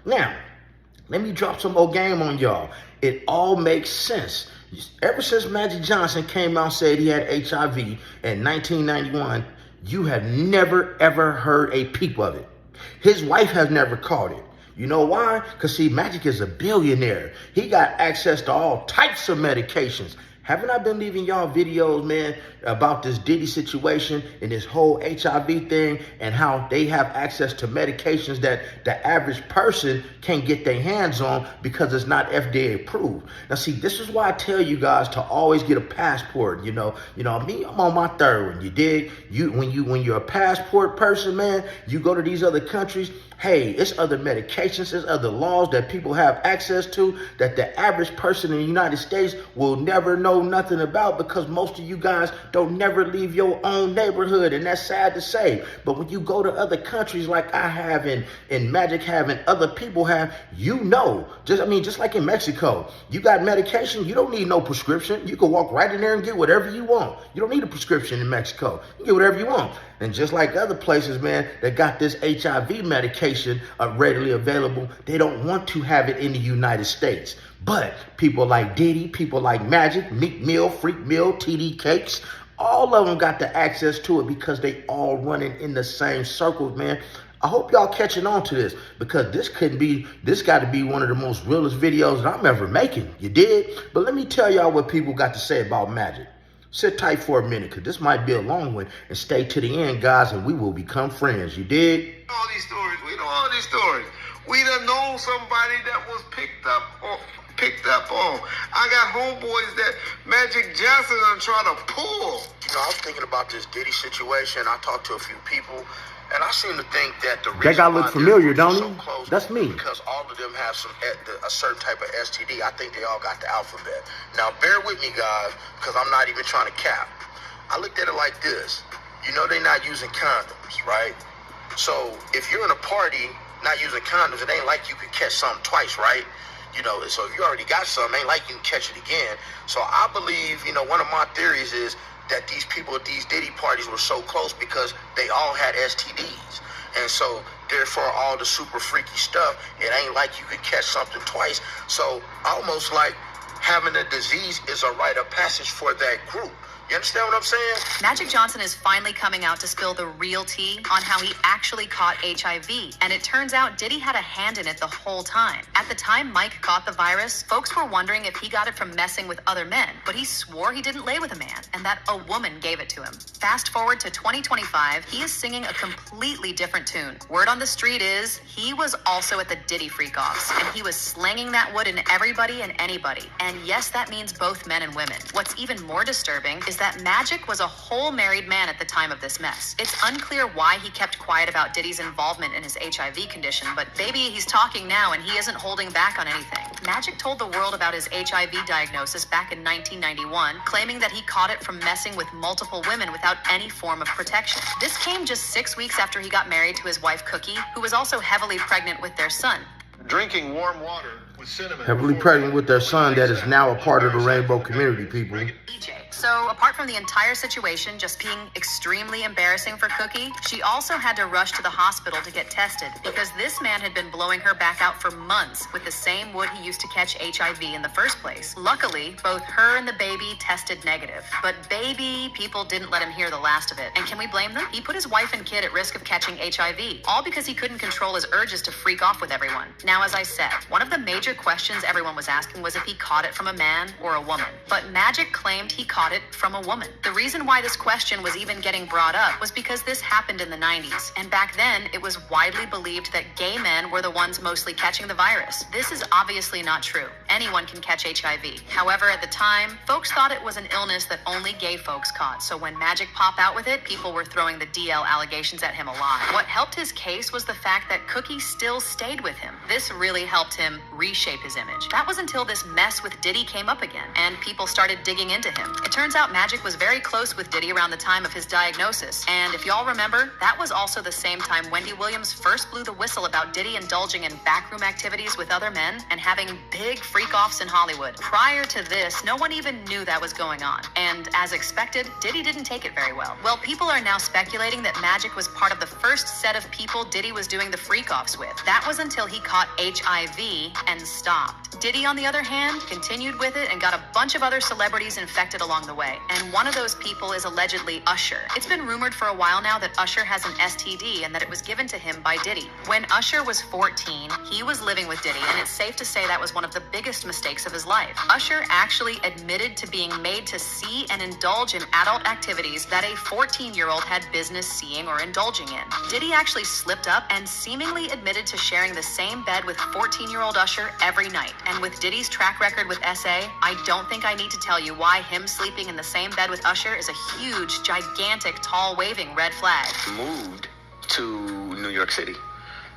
Now, let me drop some more game on y'all. It all makes sense. Ever since Majic Johnson came out and said he had HIV in 1991, you have never, ever heard a peep of it. His wife has never caught it. You know why? Because, see, Majic is a billionaire. He got access to all types of medications. Haven't I been leaving y'all videos, man, about this Diddy situation and this whole HIV thing and how they have access to medications that the average person can't get their hands on because it's not FDA approved. Now, see, this is why I tell you guys to always get a passport. You know, me, I'm on my third one. You dig? When you're a passport person, man, you go to these other countries. Hey, it's other medications, it's other laws that people have access to that the average person in the United States will never know nothing about because most of you guys don't never leave your own neighborhood, and that's sad to say. But when you go to other countries like I have and Majic have and other people have, you know, just like in Mexico, you got medication, you don't need no prescription. You can walk right in there and get whatever you want. You don't need a prescription in Mexico. You can get whatever you want. And just like other places, man, that got this HIV medication readily available, they don't want to have it in the United States. But people like Diddy, people like Majic, Meek Mill, Freak Mill, TD Cakes, all of them got the access to it because they all running in the same circles, man. I hope y'all catching on to this because this got to be one of the most realest videos that I'm ever making. You did? But let me tell y'all what people got to say about Majic. Sit tight for a minute, because this might be a long one, and stay to the end, guys, and we will become friends. You dig? All these stories. We know all these stories. We done known somebody that was picked up on. I got homeboys that Majic Johnson done try to pull. You know, I was thinking about this Diddy situation. I talked to a few people, and I seem to think that the reason that guy look familiar, don't he? So that's me. Because all of them have a certain type of STD. I think they all got the alphabet. Now, bear with me, guys, because I'm not even trying to cap. I looked at it like this. You know they're not using condoms, right? So if you're in a party not using condoms, it ain't like you could catch something twice, right? You know, so if you already got something, it ain't like you can catch it again. So I believe, you know, one of my theories is that these people at these Diddy parties were so close because they all had STDs. And so, therefore, all the super freaky stuff, it ain't like you could catch something twice. So, almost like having a disease is a rite of passage for that group. You understand what I'm saying? Majic Johnson is finally coming out to spill the real tea on how he actually caught HIV. And it turns out Diddy had a hand in it the whole time. At the time Mike caught the virus, folks were wondering if he got it from messing with other men. But he swore he didn't lay with a man and that a woman gave it to him. Fast forward to 2025, he is singing a completely different tune. Word on the street is he was also at the Diddy freak-offs. And he was slanging that wood in everybody and anybody. And yes, that means both men and women. What's even more disturbing is that Majic was a whole married man at the time of this mess. It's unclear why he kept quiet about Diddy's involvement in his HIV condition, but baby, he's talking now and he isn't holding back on anything. Majic told the world about his HIV diagnosis back in 1991, claiming that he caught it from messing with multiple women without any form of protection. This came just 6 weeks after he got married to his wife Cookie, who was also heavily pregnant with their son. Drinking warm water with cinnamon. Heavily pregnant with their son that is now a part of the rainbow community, people. EJ. So apart from the entire situation just being extremely embarrassing for Cookie, she also had to rush to the hospital to get tested because this man had been blowing her back out for months with the same wood he used to catch HIV in the first place. Luckily, both her and the baby tested negative. But baby, people didn't let him hear the last of it. And can we blame them? He put his wife and kid at risk of catching HIV, all because he couldn't control his urges to freak off with everyone. Now, as I said, one of the major questions everyone was asking was if he caught it from a man or a woman. But Majic claimed he caught it from a woman. The reason why this question was even getting brought up was because this happened in the 90s. And back then, it was widely believed that gay men were the ones mostly catching the virus. This is obviously not true. Anyone can catch HIV. However, at the time, folks thought it was an illness that only gay folks caught. So when Majic popped out with it, people were throwing the DL allegations at him a lot. What helped his case was the fact that Cookie still stayed with him. This really helped him reshape his image. That was until this mess with Diddy came up again, and people started digging into him. It turns out Majic was very close with Diddy around the time of his diagnosis. And if y'all remember, that was also the same time Wendy Williams first blew the whistle about Diddy indulging in backroom activities with other men and having big freak-offs in Hollywood. Prior to this, no one even knew that was going on. And as expected, Diddy didn't take it very well. Well, people are now speculating that Majic was part of the first set of people Diddy was doing the freak-offs with. That was until he caught HIV and stopped. Diddy, on the other hand, continued with it and got a bunch of other celebrities infected along the way. And one of those people is allegedly Usher. It's been rumored for a while now that Usher has an STD and that it was given to him by Diddy. When Usher was 14, he was living with Diddy, and it's safe to say that was one of the biggest mistakes of his life. Usher actually admitted to being made to see and indulge in adult activities that a 14-year-old had business seeing or indulging in. Diddy actually slipped up and seemingly admitted to sharing the same bed with 14-year-old Usher every night. And with Diddy's track record with SA, I don't think I need to tell you why him sleeping in the same bed with Usher is a huge, gigantic, tall, waving red flag. Moved to New York City,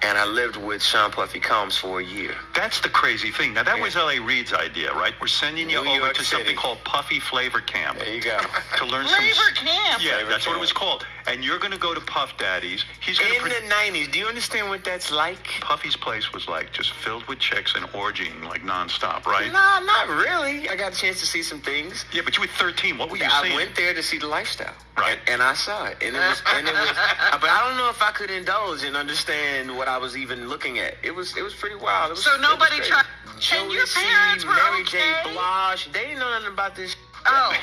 and I lived with Sean Puffy Combs for a year. That's the crazy thing. Now, that was L.A. Reid's idea, right? We're sending you New over York to City. something called Puffy Flavor Camp. There you go. To learn Flavor Camp? Yeah, Flavor that's what Camp. it was called. And you're going to go to Puff Daddy's. He's going In to... the 90s, do you understand what that's like? Puffy's place was like just filled with chicks and orgying like nonstop, right? No, not really. I got a chance to see some things. Yeah, but you were 13. What were you I seeing? went there to see the lifestyle, Right. And I saw it, and it was, but I don't know if I could indulge and understand what I was even looking at. It was pretty wild. It was, So nobody it was tried. crazy. And your Joey C, parents were Mary okay? J. Blige, they didn't know nothing about this. Oh.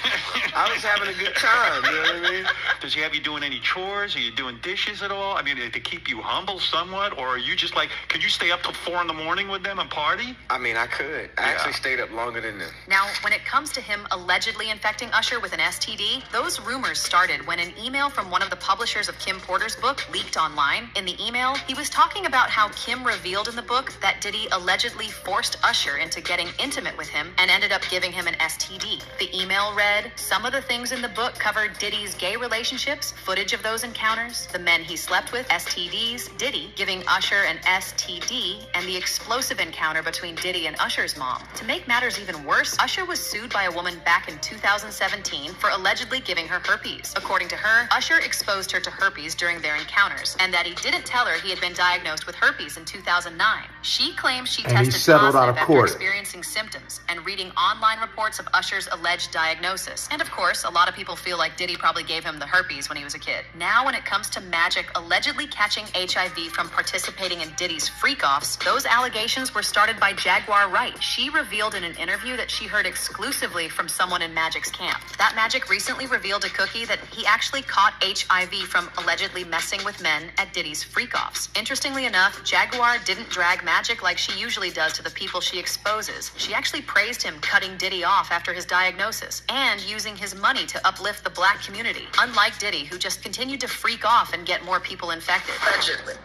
I was having a good time. You know what I mean? Does he have you doing any chores? Are you doing dishes at all? I mean, to keep you humble somewhat? Or are you just like, can you stay up till 4 a.m. with them and party? I mean, I could. I actually stayed up longer than them. Now, when it comes to him allegedly infecting Usher with an STD, those rumors started when an email from one of the publishers of Kim Porter's book leaked online. In the email, he was talking about how Kim revealed in the book that Diddy allegedly forced Usher into getting intimate with him and ended up giving him an STD. The email read, some of the things in the book covered Diddy's gay relationships, footage of those encounters, the men he slept with, STDs, Diddy giving Usher an STD, and the explosive encounter between Diddy and Usher's mom. To make matters even worse, Usher was sued by a woman back in 2017 for allegedly giving her herpes. According to her, Usher exposed her to herpes during their encounters, and that he didn't tell her he had been diagnosed with herpes in 2009. She claims she And he tested settled out positive of after court. experiencing symptoms and reading online reports of Usher's alleged diagnosis. And of course, a lot of people feel like Diddy probably gave him the herpes when he was a kid. Now, when it comes to Majic allegedly catching HIV from participating in Diddy's freak-offs, those allegations were started by Jaguar Wright. She revealed in an interview that she heard exclusively from someone in Magic's camp. That Majic recently revealed to Cookie that he actually caught HIV from allegedly messing with men at Diddy's freak-offs. Interestingly enough, Jaguar didn't drag Majic like she usually does to the people she exposes. She actually praised him cutting Diddy off after his diagnosis and using his money to uplift the black community, unlike Diddy, who just continued to freak off and get more people infected. Allegedly.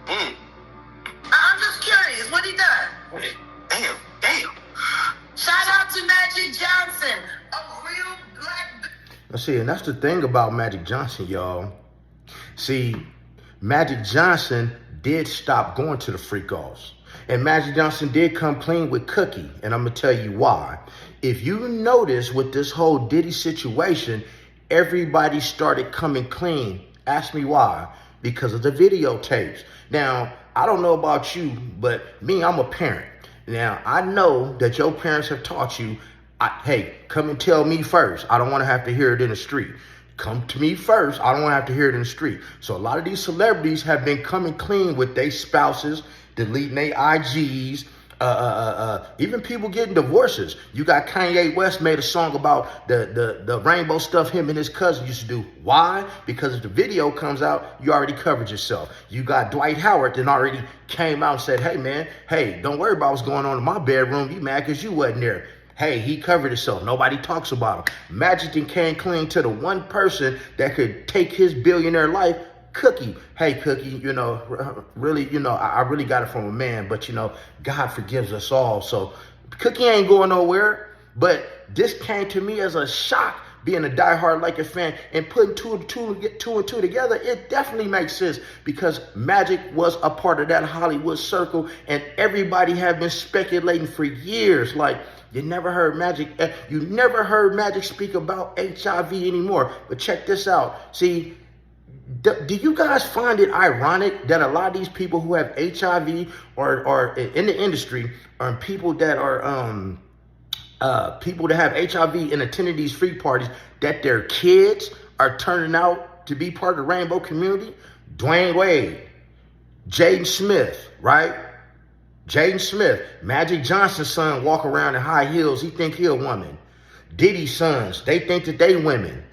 I'm just curious, what he done? Damn. Shout out to Majic Johnson, a real black. Now see, and that's the thing about Majic Johnson, y'all. See, Majic Johnson did stop going to the freak-offs. And Majic Johnson did come clean with Cookie, and I'm going to tell you why. If you notice with this whole Diddy situation, everybody started coming clean. Ask me why. Because of the videotapes. Now, I don't know about you, but me, I'm a parent. Now, I know that your parents have taught you, hey, come and tell me first. I don't want to have to hear it in the street. Come to me first. I don't want to have to hear it in the street. So a lot of these celebrities have been coming clean with their spouses, deleting their IGs, even people getting divorces. You got Kanye West made a song about the rainbow stuff him and his cousin used to do. Why? Because if the video comes out, you already covered yourself. You got Dwight Howard that already came out and said, hey man, hey, don't worry about what's going on in my bedroom. You mad because you wasn't there. Hey, he covered himself. Nobody talks about him. Majic and came clean to the one person that could take his billionaire life, Cookie. Hey, Cookie, really, I really got it from a man, but, God forgives us all. So Cookie ain't going nowhere. But this came to me as a shock, being a diehard Lakers fan, and putting two and two together. It definitely makes sense because Majic was a part of that Hollywood circle, and everybody had been speculating for years. Like, you never heard Majic speak about HIV anymore. But check this out. See, Do you guys find it ironic that a lot of these people who have HIV or in the industry are people that are people that have HIV and attending these free parties, that their kids are turning out to be part of the rainbow community? Dwayne Wade, Jaden Smith, right? Jaden Smith, Magic Johnson's son walk around in high heels. He think he a woman. Diddy's sons, they think that they women.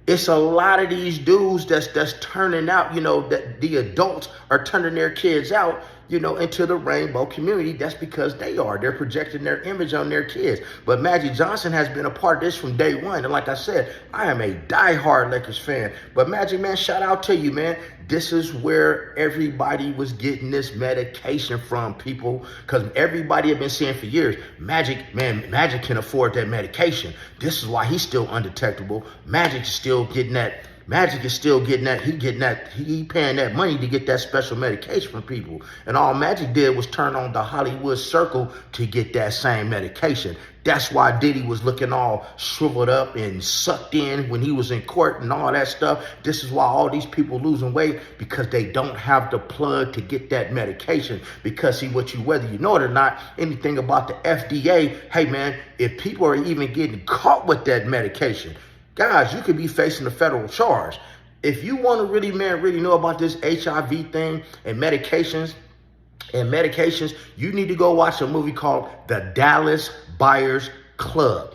It's a lot of these dudes that's turning out, that the adults are turning their kids out, into the rainbow community. That's because they're projecting their image on their kids. But Magic Johnson has been a part of this from day one. And like I said, I am a diehard Lakers fan. But Magic, man, shout out to you, man. This is where everybody was getting this medication from, people, because everybody had been saying for years, Magic can afford that medication. This is why he's still undetectable. Magic is still getting that. He paying that money to get that special medication from people. And all Magic did was turn on the Hollywood circle to get that same medication. That's why Diddy was looking all shriveled up and sucked in when he was in court and all that stuff. This is why all these people losing weight, because they don't have the plug to get that medication. Because see, whether you know it or not, anything about the FDA, hey man, if people are even getting caught with that medication, guys, you could be facing a federal charge. If you want to really know about this HIV thing and medications, you need to go watch a movie called The Dallas Buyers Club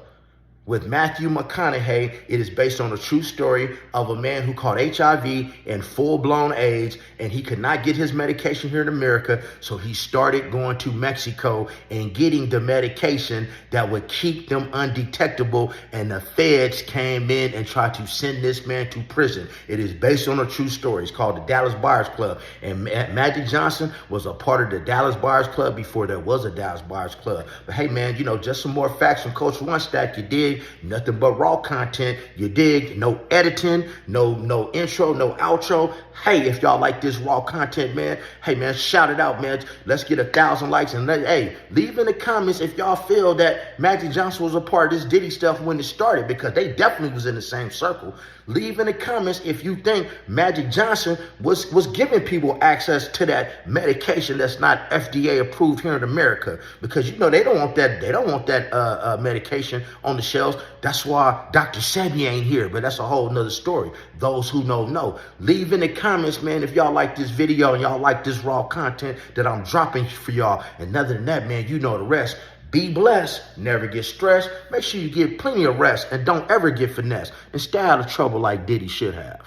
with Matthew McConaughey. It is based on a true story of a man who caught HIV and full-blown AIDS, and he could not get his medication here in America, so he started going to Mexico and getting the medication that would keep them undetectable, and the feds came in and tried to send this man to prison. It is based on a true story. It's called The Dallas Buyers Club, and Magic Johnson was a part of the Dallas Buyers Club before there was a Dallas Buyers Club. But hey, man, just some more facts from Coach One Stack, you dig? Nothing but raw content, you dig? No editing, no intro, no outro. Hey, if y'all like this raw content, man, hey man, shout it out, man. Let's get 1,000 likes, and leave in the comments if y'all feel that Magic Johnson was a part of this Diddy stuff when it started, because they definitely was in the same circle. Leave in the comments if you think Magic Johnson was giving people access to that medication that's not FDA approved here in America, because they don't want that medication on the shelves. That's why Dr. Sebi ain't here, but that's a whole nother story. Those who know. Leave in the comments, man, if y'all like this video and y'all like this raw content that I'm dropping for y'all. And other than that, man, you know the rest. Be blessed, never get stressed, make sure you get plenty of rest, and don't ever get finessed, and stay out of trouble like Diddy should have.